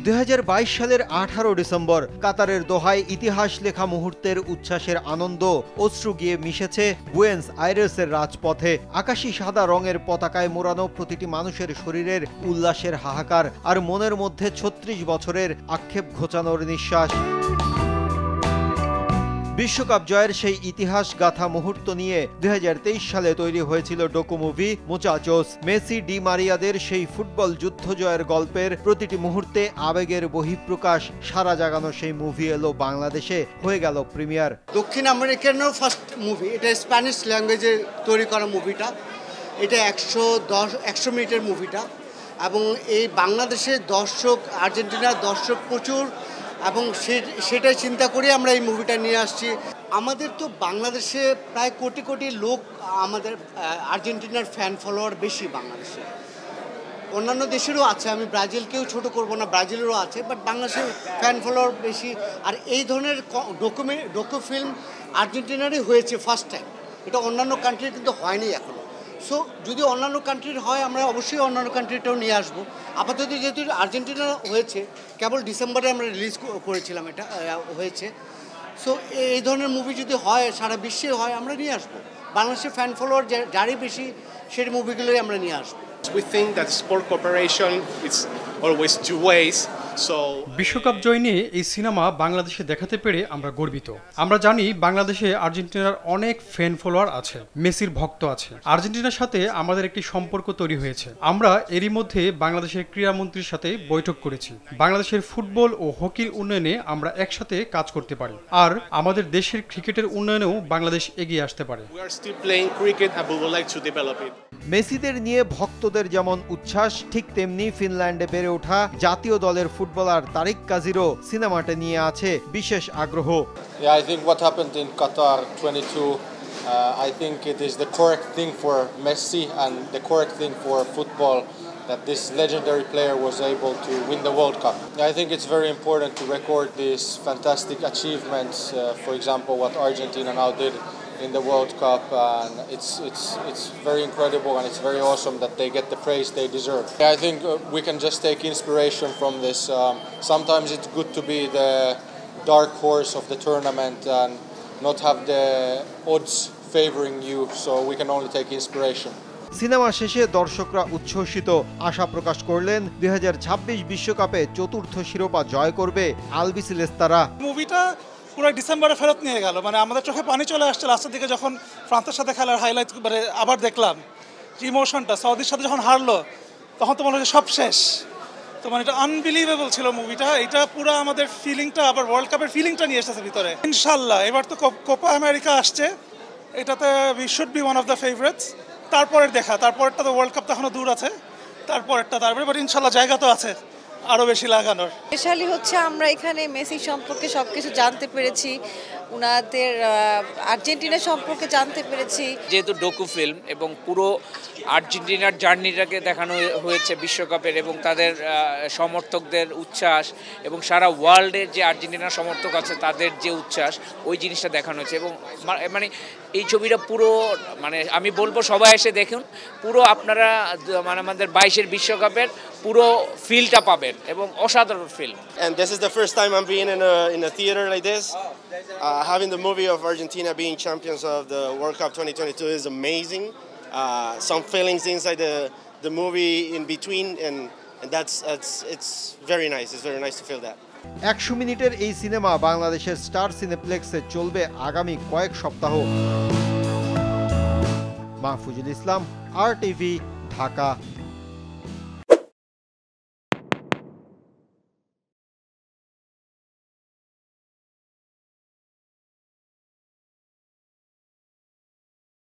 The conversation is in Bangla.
2022 সালের 18 ডিসেম্বর কাতারের দোহায় ইতিহাস লেখা মুহূর্তের উচ্ছ্বাসের আনন্দ অশ্রু গিয়ে মিশেছে বুয়েন্স আইরেসের রাজপথে। আকাশী সাদা রঙের পতাকায় মোড়ানো প্রতিটি মানুষের শরীরের উল্লাসের হাহাকার, আর মনের মধ্যে 36 বছরের আক্ষেপ ঘোচানোর নিঃশ্বাস। বিশ্বকাপ জয়ের সেই ইতিহাস গাথা মুহূর্ত নিয়ে 2023 সালে তৈরি হয়েছিল ডকু মুভি মুচাচোস। মেসি ডি মারিয়াদের সেই ফুটবল যুদ্ধ জয়ের গল্পের প্রতিটি মুহূর্তে আবেগের বহিঃপ্রকাশ। সারা জাগানো সেই মুভি এলো বাংলাদেশে, হয়ে গেল প্রিমিয়ার। দক্ষিণ আমেরিকানও ফার্স্ট মুভি, এটা স্প্যানিশ ল্যাঙ্গুয়েজে তৈরি করা মুভিটা। এটা 110 মিনিটের মুভিটা, এবং এই বাংলাদেশের দর্শক, আর্জেন্টিনার দর্শক প্রচুর, এবং সেটাই চিন্তা করে আমরা এই মুভিটা নিয়ে আসছি। আমাদের তো বাংলাদেশে প্রায় কোটি কোটি লোক, আমাদের আর্জেন্টিনার ফ্যান ফলোয়ার বেশি বাংলাদেশে। অন্যান্য দেশেরও আছে, আমি ব্রাজিলকেও ছোট করব না, ব্রাজিলেরও আছে, বাট বাংলাদেশের ফ্যান ফলোয়ার বেশি। আর এই ধরনের ডকু ফিল্ম আর্জেন্টিনারই হয়েছে ফার্স্ট টাইম, এটা অন্যান্য কান্ট্রির কিন্তু হয়নি এখনো। সো যদি অন্যান্য কান্ট্রির হয়, আমরা অবশ্যই অন্যান্য কান্ট্রিটাও নিয়ে আসবো। আপাতত যেহেতু আর্জেন্টিনা হয়েছে, কেবল ডিসেম্বরে আমরা রিলিজ করেছিলাম, এটা হয়েছে। সো এই ধরনের মুভি যদি হয়, সারা বিশ্বে হয়, আমরা নিয়ে আসবো। বাংলাদেশের ফ্যান ফলোয়ার যারই বেশি, সেই মুভিগুলোই আমরা নিয়ে আসবো। We think that sport cooperation is always two ways. বিশ্বকাপ জয় নিয়ে এই সিনেমা বাংলাদেশে দেখাতে পেরে আমরা গর্বিত। আমরা জানি বাংলাদেশে আর্জেন্টিনার অনেক ফ্যান ফলোয়ার আছে, মেসির ভক্ত আছে। আর্জেন্টিনার সাথে আমাদের একটি সম্পর্ক তৈরি হয়েছে। আমরা এরই মধ্যে বাংলাদেশের ক্রীড়ামন্ত্রীর সাথে বৈঠক করেছি। বাংলাদেশের ফুটবল ও হকির উন্নয়নে আমরা একসাথে কাজ করতে পারি, আর আমাদের দেশের ক্রিকেটের উন্নয়নেও বাংলাদেশ এগিয়ে আসতে পারে। মেসিদের নিয়ে ভক্তদের যেমন উচ্ছ্বাস, ঠিক তেমনি ফিনল্যান্ডে বেড়ে ওঠা জাতীয় দলের ফুটবলার তারিক কাজিরও সিনেমাটা নিয়ে আছে বিশেষ আগ্রহ। I think what happened in Qatar 22, I think it is the correct thing for Messi and the correct thing for football that this legendary player was able to win the World Cup. I think it's very important to record these fantastic achievements, for example what Argentina now did in the World Cup, and it's very incredible, and it's very awesome that they get the praise they deserve. I think we can just take inspiration from this. Sometimes it's good to be the dark horse of the tournament and not have the odds favoring you, so we can only take inspiration. Cinema শেষে দর্শকরা উচ্ছ্বসিত, আশা প্রকাশ করলেন 2026 বিশ্বকাপে চতুর্থ শিরোপা জয় করবে আলবিসেলেস্তারা। মুভিটা পুরো ডিসেম্বরে ফেরত নিয়ে গেল, মানে আমাদের চোখে পানি চলে আসছে লাস্টের দিকে, যখন ফ্রান্সের সাথে খেলার হাইলাইট মানে আবার দেখলাম ইমোশনটা। সৌদির সাথে যখন হারলো, তখন তো মনে হচ্ছে সব শেষ। তো মানে এটা আনবিলিভেবল ছিল মুভিটা। এটা পুরো আমাদের ফিলিংটা, আবার ওয়ার্ল্ড কাপের ফিলিংটা নিয়ে এসেছে ভিতরে। ইনশাল্লাহ এবার তো কোপা আমেরিকা আসছে, এটাতে we should be one of the favourites. তারপরের দেখা, তারপরেরটা তো ওয়ার্ল্ড কাপ তো এখনো দূর আছে, তারপরে বাট ইনশাল্লাহ জায়গা তো আছে আরো বেশি লাগানোর। স্পেশালি হচ্ছে আমরা এখানে মেসি সম্পর্কে সবকিছু জানতে পেরেছি, উনাদের আর্জেন্টিনা সম্পর্কে জানতে পেরেছি। যেহেতু ডকু ফিল্ম এবং পুরো আর্জেন্টিনার জার্নিটাকে দেখানো হয়েছে বিশ্বকাপের, এবং তাদের সমর্থকদের উচ্ছ্বাস এবং সারা ওয়ার্ল্ডের যে আর্জেন্টিনার সমর্থক আছে তাদের যে উচ্ছ্বাস, ওই জিনিসটা দেখানো হয়েছে। এবং মানে এই ছবিটা পুরো, মানে আমি বলবো সবাই এসে দেখুন, পুরো আপনারা মানে আমাদের 22-এর বিশ্বকাপের পুরো ফিলটা পাবেন, এবং অসাধারণ film. And this is the first time I'm being in a theater like this. Having the movie of Argentina being champions of the World Cup 2022 is amazing. Some feelings inside the movie in between, and it's very nice. It's very nice to feel that. 100 মিনিটের এই সিনেমা বাংলাদেশের স্টার সিনেপ্লেক্সে চলবে আগামী কয়েক সপ্তাহ। মাহফুজুল ইসলাম, RTV, ঢাকা।